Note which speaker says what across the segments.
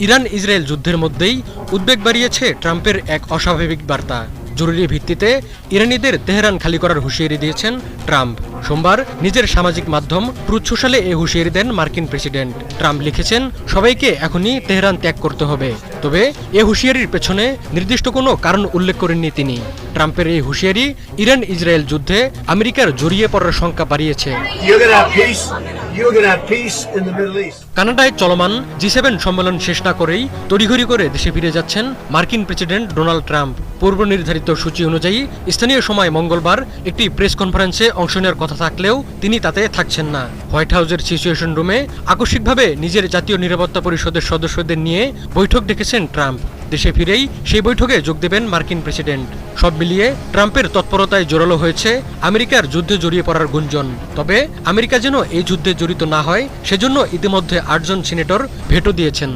Speaker 1: Iran Israel যুদ্ধের মধ্যেই উদ্বেগ বাড়িয়েছে ট্রাম্পের এক অস্বাভাবিক বার্তা। জরুরি ভিত্তিতে ইরানিদের তেহরান খালি করার হুঁশিয়ারি দিয়েছেন ট্রাম্প। সোমবার নিজের সামাজিক মাধ্যম ট্রুথ সোশ্যালে এই হুঁশিয়ারি দেন মার্কিন প্রেসিডেন্ট। ট্রাম্প লিখেছেন, সবাইকে এখনই তেহরান ত্যাগ করতে হবে। তবে এ হুঁশিয়ারির পেছনে নির্দিষ্ট কোনো কারণ উল্লেখ করেননি তিনি। ট্রাম্পের এই হুঁশিয়ারি ইরান ইসরায়েল যুদ্ধে আমেরিকার জড়িয়ে পড়ার শঙ্কা বাড়িয়েছে। কানাডায় চলমান G7 সম্মেলন শেষ না করেই তড়িঘড়ি করে দেশে ফিরে যাচ্ছেন মার্কিন প্রেসিডেন্ট ডোনাল্ড ট্রাম্প। পূর্ব নির্ধারিত সূচি অনুযায়ী স্থানীয় সময় মঙ্গলবার একটি প্রেস কনফারেন্সে অংশ নেওয়ার কথা থাকলেও তিনি তাতে থাকছেন না। হোয়াইট হাউসের সিচুয়েশন রুমে আকস্মিকভাবে নিজের জাতীয় নিরাপত্তা পরিষদের সদস্যদের নিয়ে বৈঠক ডেকেছেন ট্রাম্প। দেশে ফিরেই সেই বৈঠকে যোগ দেবেন মার্কিন প্রেসিডেন্ট। সব মিলিয়ে ট্রাম্পের তৎপরতায় জোরালো হয়েছে আমেরিকার যুদ্ধে জড়িয়ে পড়ার গুঞ্জন। তবে আমেরিকা যেন এই যুদ্ধে জড়িত না হয় সেজন্য ইতিমধ্যে 8 জন সিনেটর ভেটো দিয়েছেন।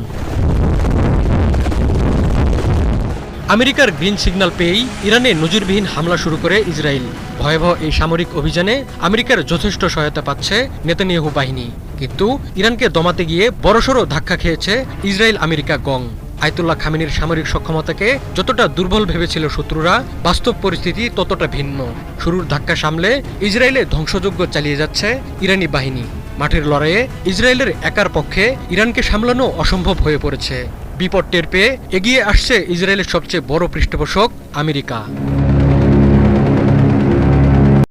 Speaker 1: আমেরিকার গ্রিন সিগন্যাল পেয়েই ইরানে নজিরবিহীন হামলা শুরু করে ইসরায়েল। ভয়াবহ এই সামরিক অভিযানে আমেরিকার যথেষ্ট সহায়তা পাচ্ছে নেতানিয়াহু বাহিনী। কিন্তু ইরানকে দমাতে গিয়ে বড়সড় ধাক্কা খেয়েছে ইসরায়েল আমেরিকা গং। আয়াতুল্লাহ খামেনির সামরিক সক্ষমতাকে যতটা দুর্বল ভেবেছিল শত্রুরা, বাস্তব পরিস্থিতি ততটা ভিন্ন। শুরুর ধাক্কা সামলে ইসরায়েলে ধ্বংসযজ্ঞ চালিয়ে যাচ্ছে ইরানি বাহিনী। মাঠের লড়াইয়ে ইসরায়েলের একার পক্ষে ইরানকে সামলানো অসম্ভব হয়ে পড়েছে। বিপদ টের পেয়ে এগিয়ে আসছে ইসরায়েলের সবচেয়ে বড় পৃষ্ঠপোষক আমেরিকা।